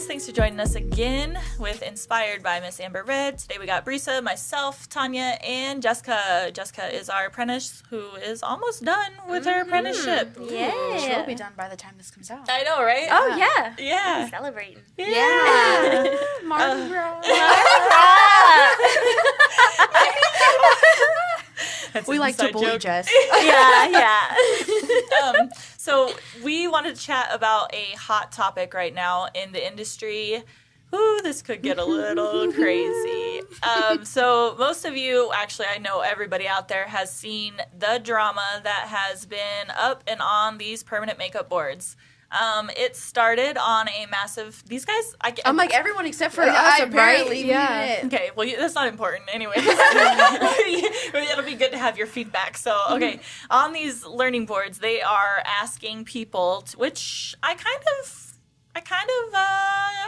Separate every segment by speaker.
Speaker 1: Thanks for joining us again with Inspired by Miss Amber Red. Today we got Brisa, myself, Tanya, and Jessica. Jessica is our apprentice who is almost done with her apprenticeship.
Speaker 2: Yeah.
Speaker 3: She will be done by the time this comes out.
Speaker 1: I know, right?
Speaker 2: Oh, yeah.
Speaker 1: Yeah.
Speaker 2: We're celebrating.
Speaker 1: Yeah.
Speaker 3: Mardi Gras.
Speaker 1: That's
Speaker 3: We
Speaker 1: an
Speaker 3: like to
Speaker 1: inside
Speaker 3: bully
Speaker 1: joke.
Speaker 3: Jess.
Speaker 2: Yeah.
Speaker 1: So we wanted to chat about a hot topic right now in the industry. Ooh, this could get a little crazy. So most of you, actually, I know everybody out there has seen the drama that has been up and on these permanent makeup boards. It started on a massive. These guys,
Speaker 3: I'm like everyone except for us,
Speaker 4: I
Speaker 3: apparently.
Speaker 4: barely
Speaker 3: Yeah.
Speaker 4: made it.
Speaker 1: Okay, well, that's not important anyway. It'll be good to have your feedback. So, okay, on these learning boards, they are asking people, which I'm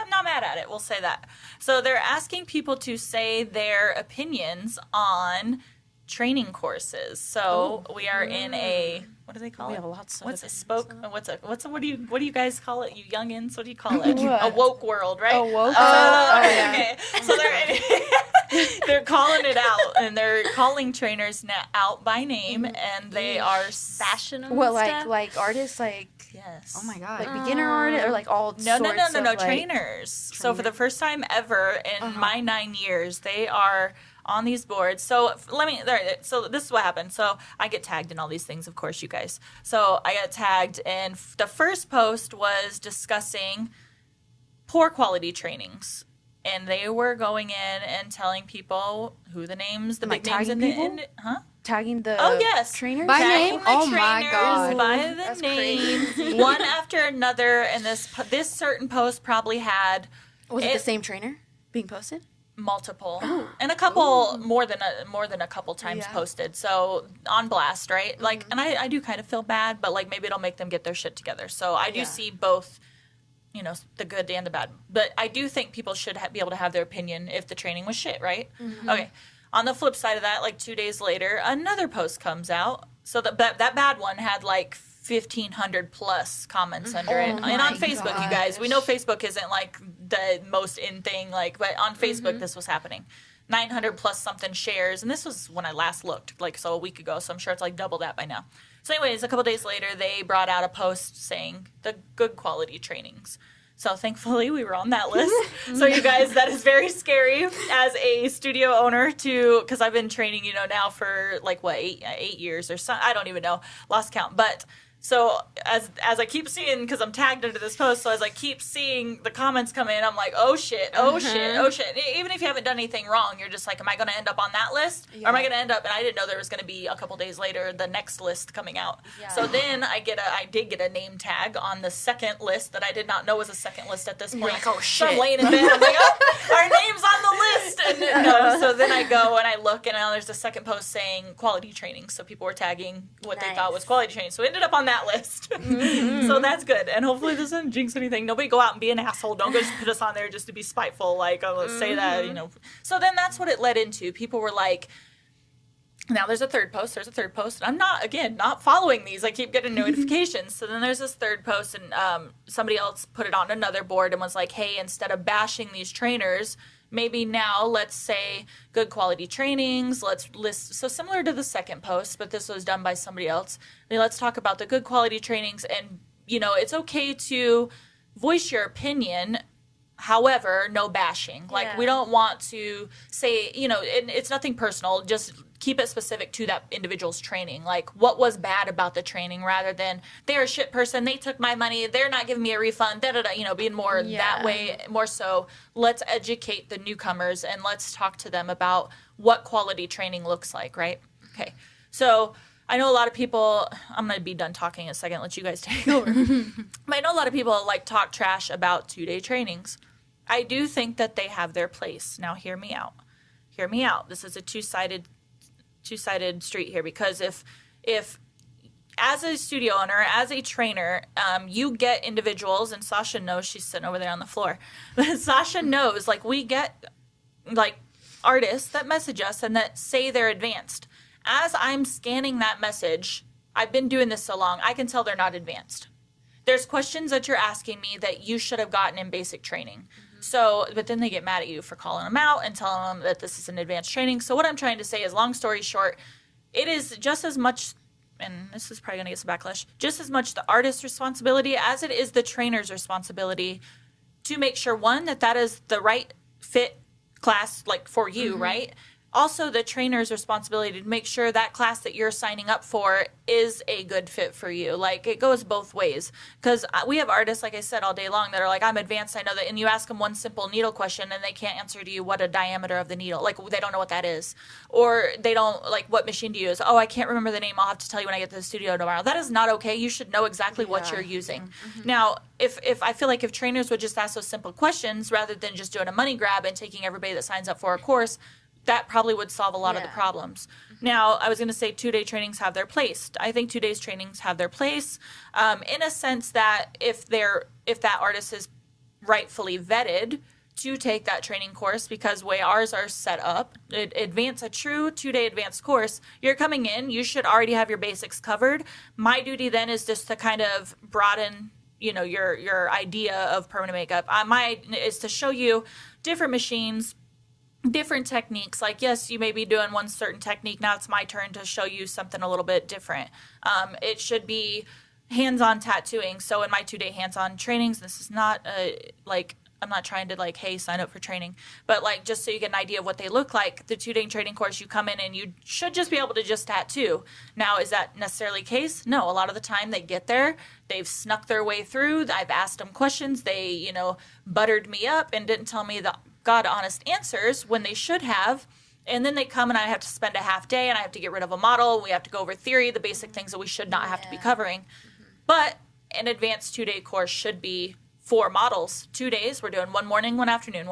Speaker 1: not mad at it. We'll say that. So they're asking people to say their opinions on training courses. So we are in a, what do they call
Speaker 3: We
Speaker 1: it?
Speaker 3: have lots of
Speaker 1: What's a
Speaker 3: opinions.
Speaker 1: what do you guys call it? You youngins, what do you call it?
Speaker 3: What?
Speaker 1: A woke world, right?
Speaker 3: A woke
Speaker 1: Oh,
Speaker 3: world? Oh,
Speaker 1: okay. So they're calling it out, and they're calling trainers out by name, and they are
Speaker 2: Bashing them
Speaker 3: What,
Speaker 2: and stuff.
Speaker 3: like artists, like,
Speaker 1: yes.
Speaker 3: oh my god, like beginner artists, or like all
Speaker 1: No,
Speaker 3: sorts of, like,
Speaker 1: trainers. So for the first time ever in my 9 years, they are on these boards. So so this is what happened. So I get tagged in all these things, of course, you guys. So I got tagged, and the first post was discussing poor quality trainings. And they were going in and telling people who the names, the
Speaker 3: Like
Speaker 1: big names in
Speaker 3: tagging
Speaker 1: the,
Speaker 3: people?
Speaker 1: tagging
Speaker 3: the
Speaker 1: Oh, yes.
Speaker 3: trainers?
Speaker 4: By
Speaker 1: tagging
Speaker 4: name?
Speaker 1: the
Speaker 4: Oh my
Speaker 1: trainers
Speaker 4: God.
Speaker 1: by the
Speaker 4: That's
Speaker 1: name,
Speaker 4: crazy.
Speaker 1: one after another. And this certain post probably had
Speaker 3: Was it the same trainer being posted?
Speaker 1: multiple and a couple more than a couple times
Speaker 3: Yeah.
Speaker 1: posted. So on blast, right? Like, and I do kind of feel bad, but like maybe it'll make them get their shit together. So I do see both. You know, the good and the bad. But I do think people should be able to have their opinion if the training was shit, right? Okay. On the flip side of that, like 2 days later, another post comes out. So that bad one had like 1,500 plus comments under it. And on Facebook, you guys, we know Facebook isn't like the most in thing, like, but on Facebook, this was happening. 900 plus something shares. And this was when I last looked, like, so a week ago. So I'm sure it's like double that by now. So anyways, a couple days later, they brought out a post saying the good quality trainings. So thankfully, we were on that list. So you guys, that is very scary as a studio owner because I've been training, now for like, what, eight years or something. I don't even know. Lost count. But so as I keep seeing, because I'm tagged into this post, so as I keep seeing the comments come in, I'm like, oh shit. Even if you haven't done anything wrong, you're just like, am I going to end up on that list? Or am I going to end up, and I didn't know there was going to be a couple days later, the next list coming out.
Speaker 2: Yeah.
Speaker 1: So then I did get a name tag on the second list that I did not know was a second list at this point.
Speaker 3: like, oh,
Speaker 1: So I'm
Speaker 3: shit.
Speaker 1: laying in bed, I'm like, oh, our name's on the list. And then, so then I go and I look, and now there's a second post saying quality training. So people were tagging what they thought was quality training. So it ended up on that list. So that's good. And hopefully this doesn't jinx anything. Nobody go out and be an asshole. Don't go just put us on there just to be spiteful. Like, oh, let's say that, So then that's what it led into. People were like, now there's a third post. There's a third post. And I'm not following these. I keep getting notifications. So then there's this third post, and somebody else put it on another board and was like, hey, instead of bashing these trainers, maybe now let's say good quality trainings. Let's list, so similar to the second post, but this was done by somebody else. Let's talk about the good quality trainings, and, it's okay to voice your opinion. However, no bashing. Like, we don't want to say, and it's nothing personal. Just keep it specific to that individual's training. Like, what was bad about the training, rather than they're a shit person, they took my money, they're not giving me a refund, being more that way. More so, let's educate the newcomers and let's talk to them about what quality training looks like, right? Okay. So I know a lot of people, I'm going to be done talking in a second, let you guys take over. But I know a lot of people like talk trash about 2-day trainings. I do think that they have their place. Now, hear me out. Hear me out. This is a two-sided street here, because if as a studio owner, as a trainer, you get individuals, and Sasha knows, she's sitting over there on the floor. But Sasha knows, like, we get like artists that message us and that say they're advanced. As I'm scanning that message, I've been doing this so long, I can tell they're not advanced. there's questions that you're asking me that you should have gotten in basic training. So, but then they get mad at you for calling them out and telling them that this is an advanced training. So what I'm trying to say is, long story short, it is just as much, and this is probably going to get some backlash, just as much the artist's responsibility as it is the trainer's responsibility to make sure, one, that is the right fit class, like, for you, right? Also, the trainer's responsibility to make sure that class that you're signing up for is a good fit for you. Like, it goes both ways. Because we have artists, like I said, all day long that are like, I'm advanced, I know that. And you ask them one simple needle question and they can't answer to you what a diameter of the needle. Like, they don't know what that is. Or they don't, like, what machine do you use? Oh, I can't remember the name. I'll have to tell you when I get to the studio tomorrow. That is not okay. You should know exactly what you're using. Now, if I feel like if trainers would just ask those simple questions rather than just doing a money grab and taking everybody that signs up for a course, that probably would solve a lot of the problems. Now, I was going to say 2-day trainings have their place. I think 2 days trainings have their place in a sense that if that artist is rightfully vetted to take that training course, because the way ours are set up, a true 2-day advanced course, you're coming in, you should already have your basics covered. My duty then is just to kind of broaden your idea of permanent makeup. My is to show you different machines, different techniques. Like, yes, you may be doing one certain technique. Now it's my turn to show you something a little bit different. It should be hands-on tattooing. So in my 2-day hands-on trainings, this is not I'm not trying to like, hey, sign up for training, but like, just so you get an idea of what they look like, the 2-day training course, you come in and you should just be able to just tattoo. Now, is that necessarily the case? No, a lot of the time they get there, they've snuck their way through. I've asked them questions. They, buttered me up and didn't tell me the God honest answers when they should have. And then they come and I have to spend a half day and I have to get rid of a model. We have to go over theory, the basic things that we should not have to be covering. But an advanced 2-day course should be 4 models, 2 days. We're doing one morning, one afternoon,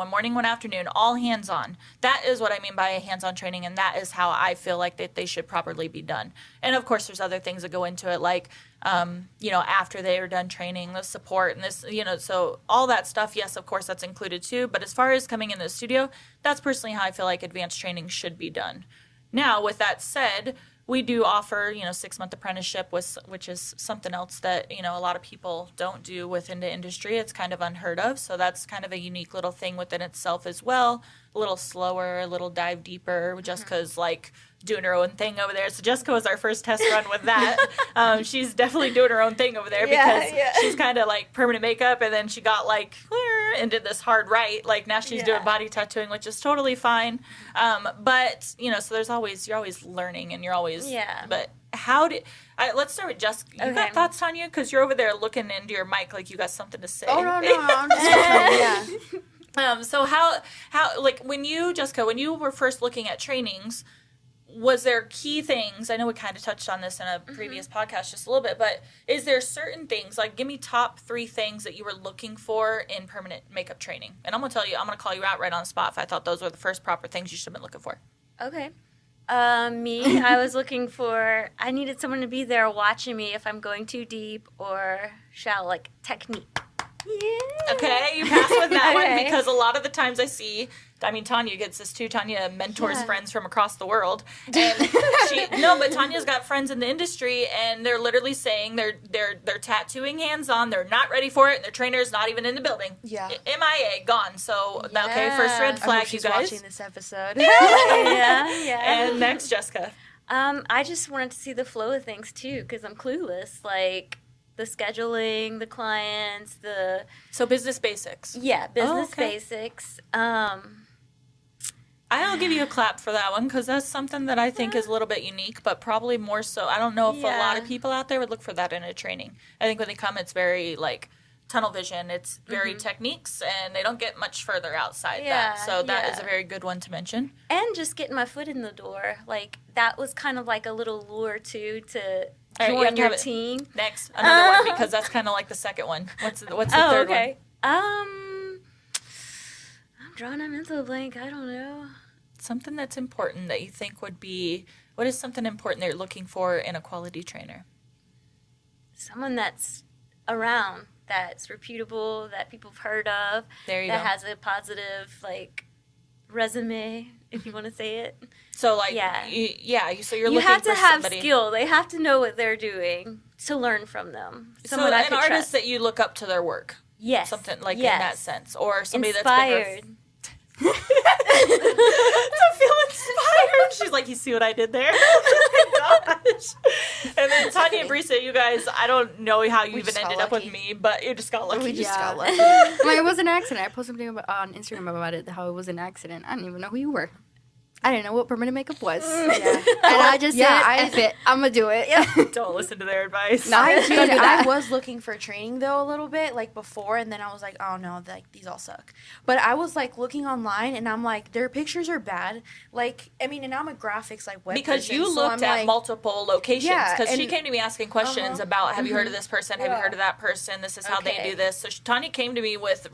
Speaker 1: all hands-on. That is what I mean by a hands-on training, and that is how I feel like that they should properly be done. And, of course, there's other things that go into it, like, after they are done training, the support and this, so all that stuff, yes, of course, that's included too. But as far as coming in the studio, that's personally how I feel like advanced training should be done. Now, with that said, we do offer, 6-month apprenticeship, which is something else that, a lot of people don't do within the industry. It's kind of unheard of. So that's kind of a unique little thing within itself as well. A little slower, a little dive deeper. Jessica's like doing her own thing over there. So Jessica was our first test run with that. She's definitely doing her own thing over there because she's kind of like permanent makeup, and then she got like and did this hard right. Like now she's doing body tattooing, which is totally fine. But so you're always learning, and you're always But let's start with Jessica. You got thoughts, Tanya? Because you're over there looking into your mic like you got something to say.
Speaker 3: Oh no, I'm just
Speaker 1: So how like when you, Jessica, when you were first looking at trainings, was there key things? I know we kind of touched on this in a previous podcast just a little bit, but is there certain things, like give me top 3 things that you were looking for in permanent makeup training? And I'm going to call you out right on the spot if I thought those were the first proper things you should have been looking for.
Speaker 2: Okay. I was looking for, I needed someone to be there watching me if I'm going too deep or shallow, like technique. Yeah.
Speaker 1: Okay, you pass with that one because a lot of the times I see, Tanya gets this too. Tanya mentors friends from across the world, and but Tanya's got friends in the industry, and they're literally saying they're tattooing hands on. They're not ready for it, and their trainer's not even in the building. Yeah, MIA, gone. So okay, first red flag.
Speaker 3: I hope she's
Speaker 1: you guys
Speaker 3: watching this episode.
Speaker 2: yeah.
Speaker 1: And next, Jessica.
Speaker 2: I just wanted to see the flow of things too, because I'm clueless. Like, the scheduling, the clients,
Speaker 1: So business basics.
Speaker 2: Yeah, business basics.
Speaker 1: I'll give you a clap for that one because that's something that I think is a little bit unique, but probably more so. I don't know if a lot of people out there would look for that in a training. I think when they come, it's very like tunnel vision. It's very techniques, and they don't get much further outside that. So that is a very good one to mention.
Speaker 2: And just getting my foot in the door. Like, that was kind of like a little lure too to join your team.
Speaker 1: Next, another one, because that's kind of like the second one. What's the third one?
Speaker 2: I'm drawing a mental blank. I don't know.
Speaker 1: Something that's important that you think would be, what is something important that you're looking for in a quality trainer?
Speaker 2: Someone that's around, that's reputable, that people have heard of.
Speaker 1: There you
Speaker 2: that
Speaker 1: go.
Speaker 2: has a positive, like, resume, if you want to say it.
Speaker 1: So like, so you're looking
Speaker 2: have to
Speaker 1: for
Speaker 2: have
Speaker 1: somebody.
Speaker 2: skill. They have to know what they're doing to learn from them.
Speaker 1: So an artist that you look up to their work.
Speaker 2: Yes.
Speaker 1: Something like in that sense. Or somebody
Speaker 2: Inspired.
Speaker 1: To feel inspired. She's like, you see what I did there? Oh my gosh. And then Tanya and Brisa, you guys, I don't know how you even ended up with me, but you just got lucky.
Speaker 3: We just got lucky. It was an accident. I posted something on Instagram about it, how it was an accident. I didn't even know who you were. I didn't know what permanent makeup was. Yeah. And I just said, F it. I'm going to do it.
Speaker 1: Yeah. Don't listen to their advice.
Speaker 4: No, I was looking for training, though, a little bit, like, before, and then I was like, oh, no, like, these all suck. But I was, like, looking online, and I'm like, their pictures are bad. Like, I mean, and I'm a graphics, like, web
Speaker 1: because
Speaker 4: person,
Speaker 1: you looked at multiple locations. Because she came to me asking questions about, have you heard of this person? Have you heard of that person? This is how they do this. So Tanya came to me with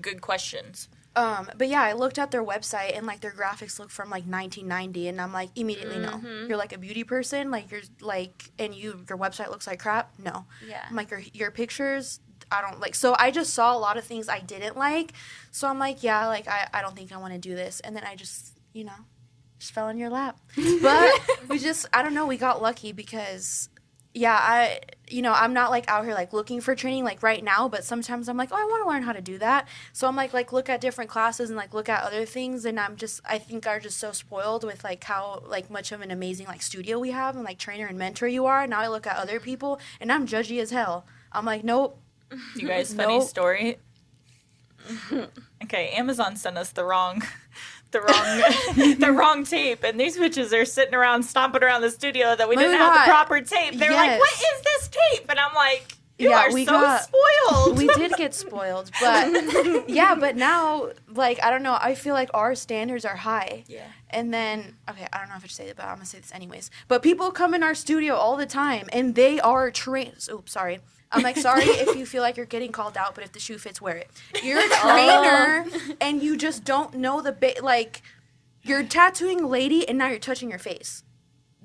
Speaker 1: good questions.
Speaker 4: But yeah, I looked at their website and like their graphics look from like 1990, and I'm like, immediately no. You're like a beauty person, like you're like, and your website looks like crap. No.
Speaker 2: Yeah.
Speaker 4: I'm like your pictures, I don't like. So I just saw a lot of things I didn't like. So I'm like, yeah, like I don't think I want to do this. And then I just just fell in your lap. But I don't know, we got lucky because. Yeah, I'm not, like, out here, like, looking for training, like, right now, but sometimes I'm like, oh, I want to learn how to do that. So I'm, like, look at different classes and, like, look at other things, and I think are just so spoiled with, like, how, like, much of an amazing, like, studio we have and, like, trainer and mentor you are. Now I look at other people, and I'm judgy as hell. I'm like, nope.
Speaker 1: You guys, funny story. Okay, Amazon sent us the wrong tape, and these bitches are sitting around stomping around the studio that we didn't have the proper tape. They're like, what is this tape? And I'm like, you are so spoiled.
Speaker 4: We did get spoiled, but but now, like, I don't know, I feel like our standards are high.
Speaker 1: Yeah.
Speaker 4: And then, okay, I don't know if I should say it, but I'm going to say this anyways. But people come in our studio all the time, and they are trained. Oops, sorry. I'm like, sorry if you feel like you're getting called out, but if the shoe fits, wear it. You're a trainer, and you just don't know like, you're tattooing a lady, and now you're touching your face.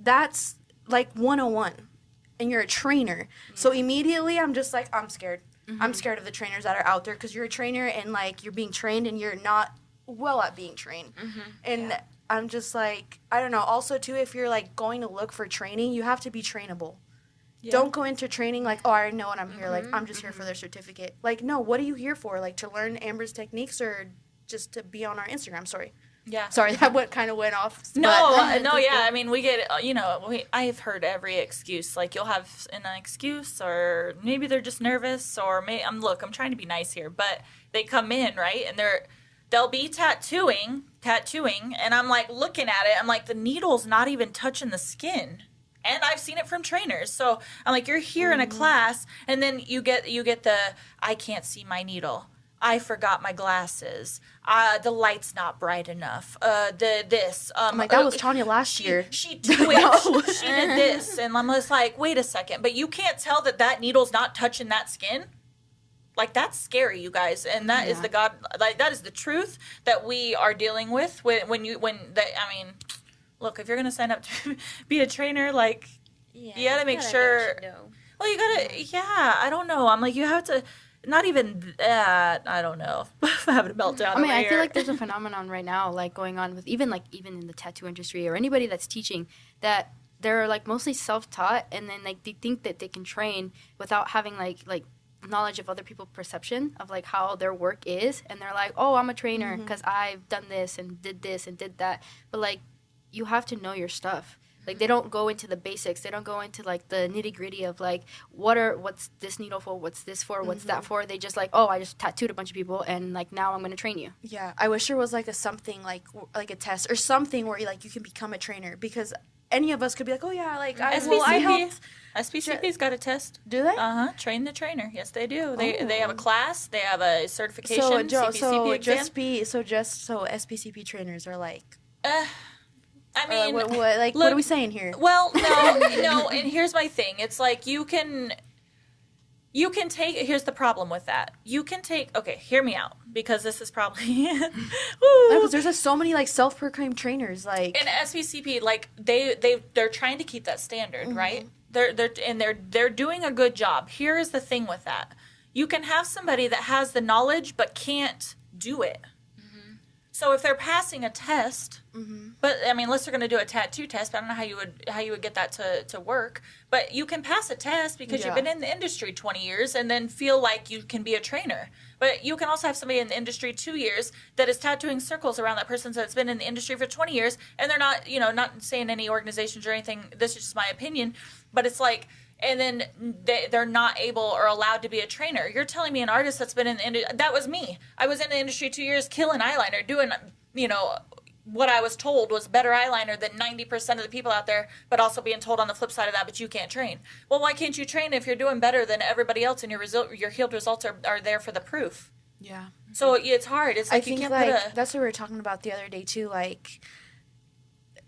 Speaker 4: That's, like, 101. And you're a trainer. Yeah. So immediately, I'm just like, I'm scared. I'm scared of the trainers that are out there, because you're a trainer, and, like, you're being trained, and you're not well at being trained. And I'm just like, I don't know. Also, too, if you're, like, going to look for training, you have to be trainable. Yeah. Don't go into training like, oh, I know what I'm here. Like, I'm just here for their certificate. Like, no, what are you here for? Like, to learn Amber's techniques or just to be on our Instagram story?
Speaker 1: Yeah.
Speaker 4: Sorry, that kind of went off.
Speaker 1: No, yeah. I mean, we get, I've heard every excuse. Like, you'll have an excuse, or maybe they're just nervous, or I'm trying to be nice here, but they come in, right, and they'll be tattooing, and I'm like looking at it. I'm like, the needle's not even touching the skin. And I've seen it from trainers. So I'm like, you're here in a class, and then you get the, I can't see my needle. I forgot my glasses. The light's not bright enough. This.
Speaker 4: I'm like, that was Tanya last year.
Speaker 1: She twitched. She did this. And I'm just like, wait a second. But you can't tell that needle's not touching that skin? Like, that's scary, you guys. And that is that is the truth that we are dealing with look, if you're going to sign up to be a trainer, like, you got to make sure. Well, you got to, I don't know. I'm like, you have to, not even that, I don't know. I'm having a meltdown.
Speaker 3: I mean, I feel like there's a phenomenon right now, like, going on with even in the tattoo industry or anybody that's teaching, that they're, like, mostly self-taught, and then, like, they think that they can train without having, like knowledge of other people's perception of, like, how their work is. And they're like, oh, I'm a trainer because I've done this and did that. But, like, you have to know your stuff. Like, they don't go into the basics. They don't go into, like, the nitty-gritty of, like, what's this needle for, what's this for, what's that for. They just, like, oh, I just tattooed a bunch of people, and, like, now I'm going to train you.
Speaker 4: Yeah, I wish there was, like, something, like a test or something where, like, you can become a trainer, because any of us could be like, oh, yeah, like, I helped.
Speaker 1: SPCP's got a test.
Speaker 4: Do they?
Speaker 1: Train the trainer. Yes, they do. They have a class. They have a certification. CPCP exam.
Speaker 4: So SPCP trainers are, like...
Speaker 1: I mean,
Speaker 4: what are we saying here?
Speaker 1: Well, no, and here's my thing. It's like you can take. Here's the problem with that. You can take. Okay, hear me out, because this is probably.
Speaker 4: Because there's so many, like, self-proclaimed trainers, like.
Speaker 1: And SPCP, like, they're trying to keep that standard, right? They're doing a good job. Here is the thing with that. You can have somebody that has the knowledge but can't do it. So if they're passing a test,
Speaker 4: Mm-hmm.
Speaker 1: but I mean, unless they're going to do a tattoo test, but I don't know how you would get that to work. But you can pass a test because you've been in the industry 20 years and then feel like you can be a trainer. But you can also have somebody in the industry 2 years that is tattooing circles around that person that's been in the industry for 20 years, and they're not, not saying any organizations or anything. This is just my opinion, but it's like. And then they're not able or allowed to be a trainer. You're telling me an artist that's been in the industry, that was me. I was in the industry 2 years killing eyeliner, doing, what I was told was better eyeliner than 90% of the people out there, but also being told on the flip side of that, but you can't train. Well, why can't you train if you're doing better than everybody else and your healed results are there for the proof?
Speaker 4: Yeah.
Speaker 1: So it's hard. It's like
Speaker 4: I think
Speaker 1: you can't put
Speaker 4: that's what we were talking about the other day too,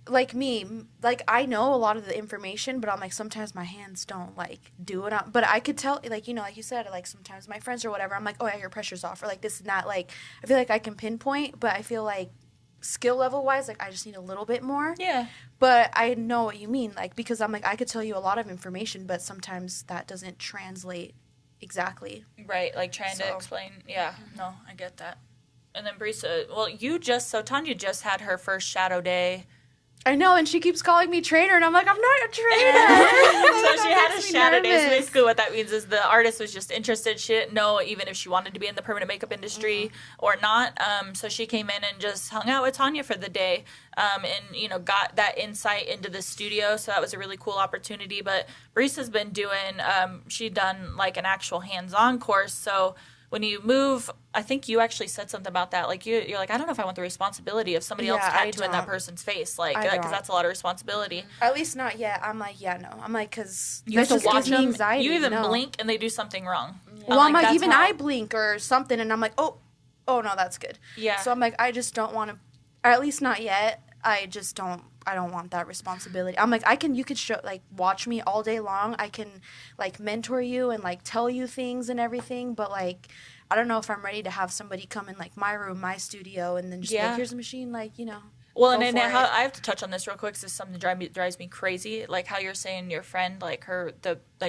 Speaker 4: like me, like I know a lot of the information, but I'm like sometimes my hands don't like do it. But I could tell, like like you said, like sometimes my friends or whatever, I'm like, oh yeah, your pressure's off, or like this and that. Like I feel like I can pinpoint, but I feel like skill level wise, like I just need a little bit more.
Speaker 1: Yeah.
Speaker 4: But I know what you mean, like because I'm like I could tell you a lot of information, but sometimes that doesn't translate exactly.
Speaker 1: Right, like trying to explain. Yeah, no, I get that. And then Brisa, well, Tanya just had her first shadow day.
Speaker 4: I know, and she keeps calling me trainer, and I'm like, I'm not a trainer.
Speaker 1: So she had a shadow day. So basically what that means is the artist was just interested. She didn't know even if she wanted to be in the permanent makeup industry or not. So she came in and just hung out with Tanya for the day and, got that insight into the studio. So that was a really cool opportunity. But Brisa's been doing, she'd done like an actual hands-on course. So when you move, I think you actually said something about that. Like you're like, I don't know if I want the responsibility of somebody else tattooing that person's face, like because that's a lot of responsibility.
Speaker 4: At least not yet. I'm like, yeah, no. I'm like, because
Speaker 1: you have to watch them.
Speaker 4: Anxiety,
Speaker 1: you even blink and they do something wrong.
Speaker 4: Well, I'm like even I blink or something, and I'm like, oh no, that's good.
Speaker 1: Yeah.
Speaker 4: So I'm like, I just don't want to, or at least not yet. I just don't. I don't want that responsibility. I'm like, you could show, like, watch me all day long. I can, like, mentor you and, like, tell you things and everything. But, like, I don't know if I'm ready to have somebody come in, like, my room, my studio, and then just, like, here's a machine, like,
Speaker 1: Well, and how, I have to touch on this real quick because it's something that drives me crazy. Like how you're saying your friend, like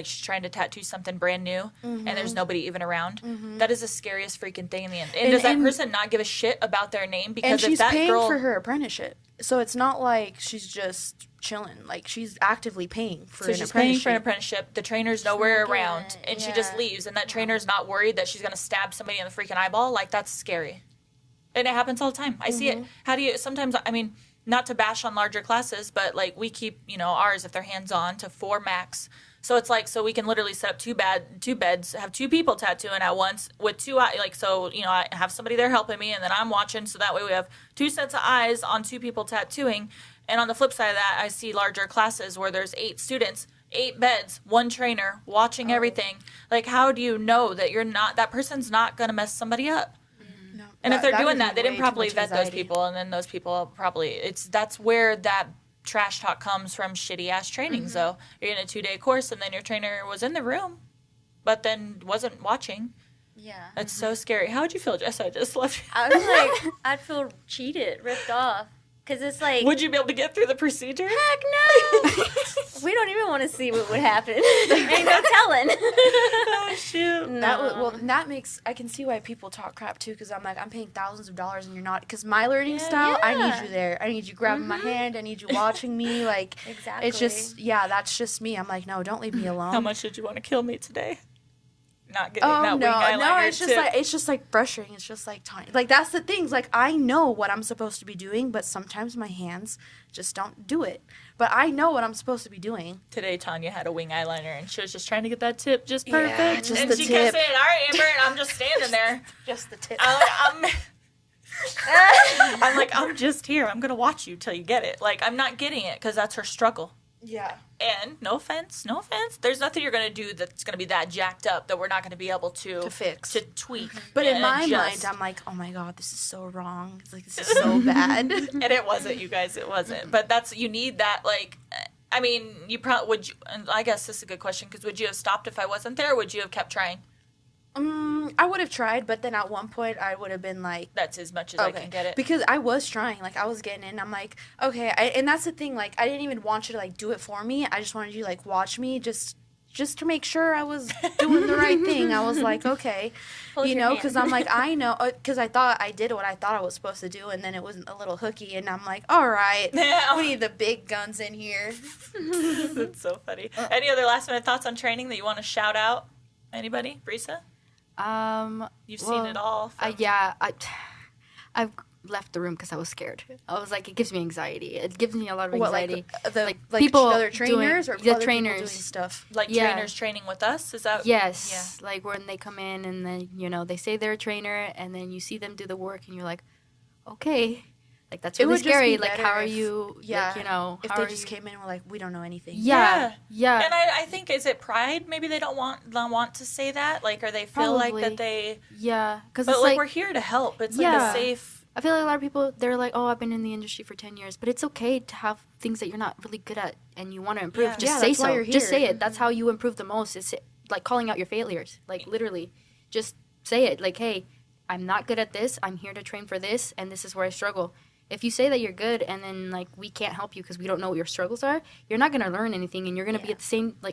Speaker 1: she's trying to tattoo something brand new, and there's nobody even around. That is the scariest freaking thing in the end. And does that person not give a shit about their name? Because
Speaker 4: and she's
Speaker 1: if that
Speaker 4: paying
Speaker 1: girl
Speaker 4: for her apprenticeship, so it's not like she's just chilling. Like she's actively paying for an apprenticeship.
Speaker 1: Paying for an apprenticeship. The trainer's nowhere around, and she just leaves. And that trainer's not worried that she's gonna stab somebody in the freaking eyeball. Like that's scary. And it happens all the time. I see it. How do you, sometimes, I mean, not to bash on larger classes, but like we keep, ours, if they're hands-on, to 4 max. So it's like, so we can literally set up two beds, have 2 people tattooing at once with 2 eyes. Like, so, I have somebody there helping me and then I'm watching. So that way we have 2 sets of eyes on 2 people tattooing. And on the flip side of that, I see larger classes where there's 8 students, 8 beds, 1 trainer watching everything. Like, how do you know that that person's not going to mess somebody up? And if they're doing that, they didn't properly vet those people, and then those people that's where that trash talk comes from, shitty ass trainings. Though you're in a 2-day course, and then your trainer was in the room, but then wasn't watching.
Speaker 2: Yeah,
Speaker 1: that's so scary. How would you feel, Jess? I just left you.
Speaker 2: I was like, I'd feel cheated, ripped off. Because it's like...
Speaker 1: Would you be able to get through the procedure?
Speaker 2: Heck no! We don't even want to see what would happen. Ain't no telling.
Speaker 1: Oh, shoot.
Speaker 2: No.
Speaker 4: That makes... I can see why people talk crap, too, because I'm like, I'm paying thousands of dollars and you're not... Because my learning style, I need you there. I need you grabbing my hand. I need you watching me. Like,
Speaker 2: exactly.
Speaker 4: It's just... Yeah, that's just me. I'm like, no, don't leave me alone.
Speaker 1: How much did you want to kill me today? Not getting
Speaker 4: it's just like brushing. It's just like tiny. Like that's the things. Like I know what I'm supposed to be doing, but sometimes my hands just don't do it. But I know what I'm supposed to be doing.
Speaker 1: Today, Tanya had a wing eyeliner, and she was just trying to get that tip just perfect.
Speaker 4: Yeah, just
Speaker 1: and
Speaker 4: the
Speaker 1: she
Speaker 4: tip.
Speaker 1: kept saying, "All right, Amber," and I'm just standing there.
Speaker 4: Just the tip.
Speaker 1: I'm like, I'm just here. I'm gonna watch you till you get it. Like I'm not getting it because that's her struggle.
Speaker 4: Yeah.
Speaker 1: And no offense, there's nothing you're going to do that's going to be that jacked up that we're not going to be able to
Speaker 4: fix,
Speaker 1: to tweak.
Speaker 4: But in my mind, I'm like, oh my God, this is so wrong. It's like, this is so bad.
Speaker 1: And it wasn't, you guys, it wasn't. But you need that, like, I mean, you probably, would you, and I guess this is a good question, because would you have stopped if I wasn't there, or would you have kept trying?
Speaker 4: I would have tried, but then at one point I would have been like...
Speaker 1: That's as much as I can get it.
Speaker 4: Because I was trying. Like, I was getting in. I'm like, okay. And that's the thing. Like, I didn't even want you to, like, do it for me. I just wanted you to, like, watch me just just to make sure I was doing the right thing. I was like, okay,
Speaker 2: Hold
Speaker 4: you
Speaker 2: your
Speaker 4: know,
Speaker 2: hand.
Speaker 4: because I'm like, I know, because I thought I did what I thought I was supposed to do, and then it was a little hooky, and I'm like, all right,
Speaker 1: Yeah.
Speaker 4: we need the big guns in here.
Speaker 1: That's so funny. Any other last minute thoughts on training that you want to shout out? Anybody? Brisa? You've seen it all.
Speaker 3: I've left the room because I was scared. I was like, it gives me anxiety. It gives me a lot of anxiety.
Speaker 4: Like
Speaker 3: people
Speaker 4: other trainers or
Speaker 3: the
Speaker 4: other
Speaker 3: trainers
Speaker 4: people doing stuff?
Speaker 1: Like trainers training with us? Is that?
Speaker 3: Yes. Like when they come in and then, you know, they say they're a trainer and then you see them do the work and you're like, okay. Like, that's really scary. Like, how are you, like, you know,
Speaker 4: if
Speaker 3: how
Speaker 4: they
Speaker 3: are
Speaker 4: just
Speaker 3: you?
Speaker 4: came in and were like, we don't know anything.
Speaker 3: Yeah.
Speaker 1: And I think, is it pride? Maybe they don't want to say that? Like, or they feel like
Speaker 3: Probably.
Speaker 1: that they...
Speaker 3: Yeah. Because
Speaker 1: But,
Speaker 3: it's
Speaker 1: like,
Speaker 3: like,
Speaker 1: we're here to help. It's like
Speaker 3: Yeah.
Speaker 1: a safe...
Speaker 3: I feel like a lot of people, they're like, oh, I've been in the industry for 10 years. But it's okay to have things that you're not really good at and you want to improve.
Speaker 1: Yeah.
Speaker 3: Just
Speaker 4: Yeah,
Speaker 3: say
Speaker 4: that's why
Speaker 3: so.
Speaker 4: you're
Speaker 3: Just say
Speaker 4: here.
Speaker 3: it. That's how you improve the most. It's like calling out your failures. Like, literally. Just say it. Like, hey, I'm not good at this. I'm here to train for this. And this is where I struggle. If you say that you're good and then, like, we can't help you because we don't know what your struggles are, you're not going to learn anything and you're going to be at the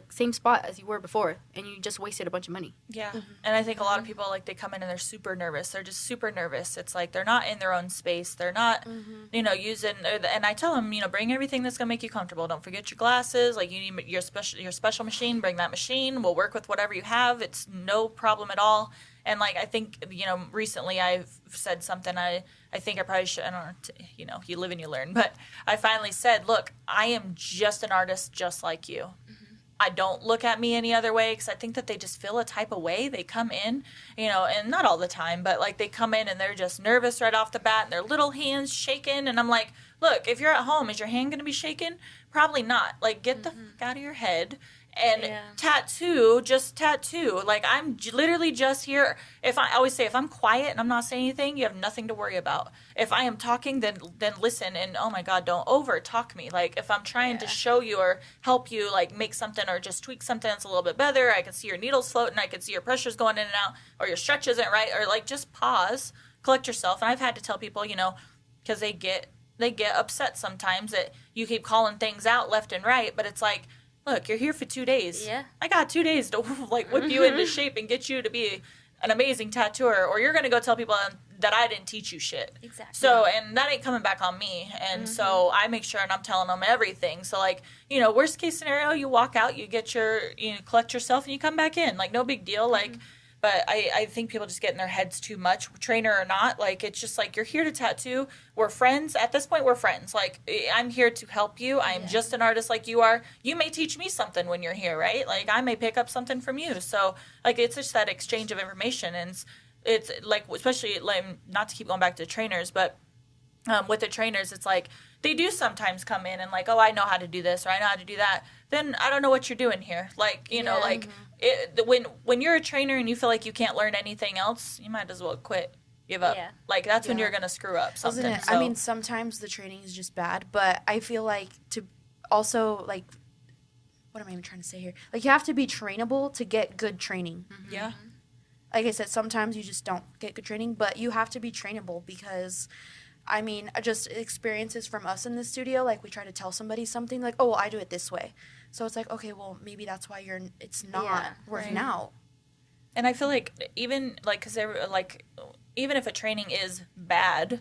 Speaker 3: same spot as you were before. And you just wasted a bunch of money.
Speaker 1: Yeah. And I think a lot of people, like, they come in and they're super nervous. They're just super nervous. It's like they're not in their own space. They're not, you know, using, and I tell them, you know, bring everything that's going to make you comfortable. Don't forget your glasses. Like, you need your special machine. Bring that machine. We'll work with whatever you have. It's no problem at all. And, like, I think, you know, recently I've said something I think I probably should, I don't know, you know, you live and you learn. But I finally said, look, I am just an artist just like you. I don't look at me any other way because I think that they just feel a type of way. They come in, you know, and not all the time, but, like, they come in and they're just nervous right off the bat and their little hands shaking. And I'm like, look, if you're at home, is your hand going to be shaking? Probably not. Like, get the fuck out of your head. And just tattoo. Like, I'm literally just here. I always say, if I'm quiet and I'm not saying anything, you have nothing to worry about. If I am talking, then listen. And, oh, my God, don't over-talk me. Like, if I'm trying to show you or help you, like, make something or just tweak something that's a little bit better, I can see your needles floating, I can see your pressure's going in and out, or your stretch isn't right, or, like, just pause, collect yourself. And I've had to tell people, you know, because they get upset sometimes that you keep calling things out left and right, but it's like, look, you're here for 2 days.
Speaker 2: Yeah.
Speaker 1: I got 2 days to, like, whip you into shape and get you to be an amazing tattooer, or you're going to go tell people that I didn't teach you shit.
Speaker 2: Exactly.
Speaker 1: So, and that ain't coming back on me. And so I make sure and I'm telling them everything. So, like, you know, worst case scenario, you walk out, you collect yourself and you come back in. Like, no big deal. Like, but I think people just get in their heads too much, trainer or not. Like, it's just like, you're here to tattoo. We're friends. At this point, we're friends. Like, I'm here to help you. I'm just an artist like you are. You may teach me something when you're here, right? Like, I may pick up something from you. So, like, it's just that exchange of information. And it's like, especially, like, not to keep going back to trainers, but with the trainers, it's like, they do sometimes come in and like, oh, I know how to do this or I know how to do that. Then I don't know what you're doing here. Like, you know, like when you're a trainer and you feel like you can't learn anything else, you might as well quit, give up.
Speaker 2: Yeah.
Speaker 1: Like, that's when you're going to screw up something.
Speaker 4: Isn't it?
Speaker 1: So,
Speaker 4: I mean, sometimes the training is just bad, but I feel like to also, like, what am I even trying to say here? Like, you have to be trainable to get good training.
Speaker 1: yeah.
Speaker 4: Like I said, sometimes you just don't get good training, but you have to be trainable because, I mean, just experiences from us in the studio, like, we try to tell somebody something, like, oh, well, I do it this way. So it's like, okay, well, maybe that's why it's not working out.
Speaker 1: And I feel like even, like, because like, even if a training is bad,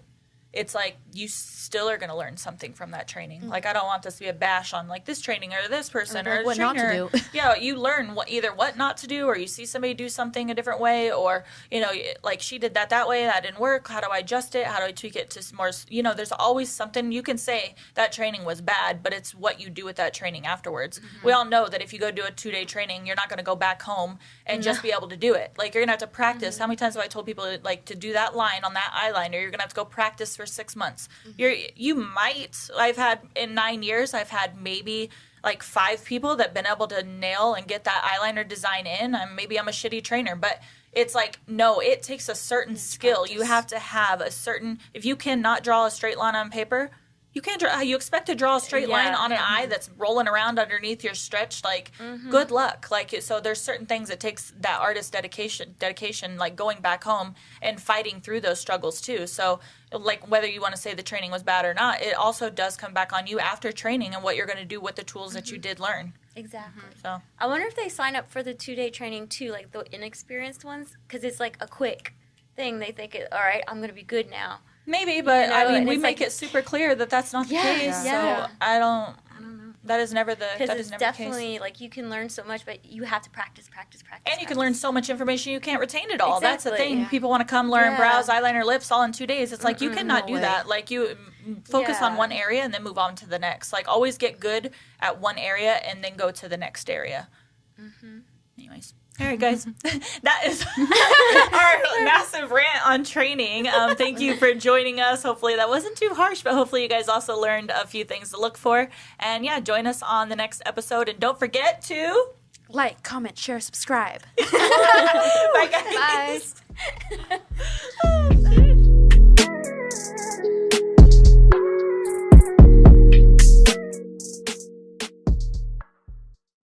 Speaker 1: it's like you still are going to learn something from that training. Mm-hmm. Like, I don't want this to be a bash on, like, this training or this person or
Speaker 4: what
Speaker 1: trainer.
Speaker 4: not to do.
Speaker 1: Yeah, you learn either what not to do, or you see somebody do something a different way, or, you know, like, she did that way, that didn't work. How do I adjust it? How do I tweak it to more, you know, there's always something. You can say that training was bad, but it's what you do with that training afterwards. Mm-hmm. We all know that if you go do a 2-day training, you're not going to go back home and just be able to do it. Like, you're going to have to practice. Mm-hmm. How many times have I told people, like, to do that line on that eyeliner, you're going to have to go practice for 6 months. I've had, in 9 years, I've had maybe like 5 people that have been able to nail and get that eyeliner design in. Maybe I'm a shitty trainer, but it's like, no, it takes a certain skill. Practice. You have to have a certain, if you cannot draw a straight line on paper, you can't draw, you expect to draw a straight line on an eye that's rolling around underneath your stretch, like, good luck. Like, so there's certain things that takes that artist dedication, like going back home and fighting through those struggles too. So, like, whether you want to say the training was bad or not, it also does come back on you after training and what you're going to do with the tools that you did learn.
Speaker 2: Exactly.
Speaker 1: So
Speaker 2: I wonder if they sign up for the 2-day training too, like the inexperienced ones, because it's like a quick thing. They think, all right, I'm going to be good now.
Speaker 1: maybe, but
Speaker 2: know,
Speaker 1: I mean,
Speaker 2: and
Speaker 1: we
Speaker 2: it's
Speaker 1: make
Speaker 2: like-
Speaker 1: it super clear that that's not the case.
Speaker 2: Yeah.
Speaker 1: So I don't know. That is never
Speaker 2: Because it's
Speaker 1: the case.
Speaker 2: definitely, like, you can learn so much, but you have to practice.
Speaker 1: And you can learn so much information, you can't retain it all. That's the
Speaker 2: Exactly.
Speaker 1: thing.
Speaker 3: Yeah.
Speaker 1: People want to come learn
Speaker 2: Yeah.
Speaker 1: brows, eyeliner, lips all in 2 days. It's like, you cannot
Speaker 4: no
Speaker 1: do
Speaker 4: way.
Speaker 1: that. Like, you focus on
Speaker 2: Yeah.
Speaker 1: one area and then move on to the next. Like, always get good at one area and then go to the next area. Anyways. All right, guys. That is our massive rant on training. Thank you for joining us. Hopefully that wasn't too harsh, but hopefully you guys also learned a few things to look for. And yeah, join us on the next episode. And don't forget to...
Speaker 4: Like, comment, share, subscribe.
Speaker 1: Bye, guys.
Speaker 3: Bye.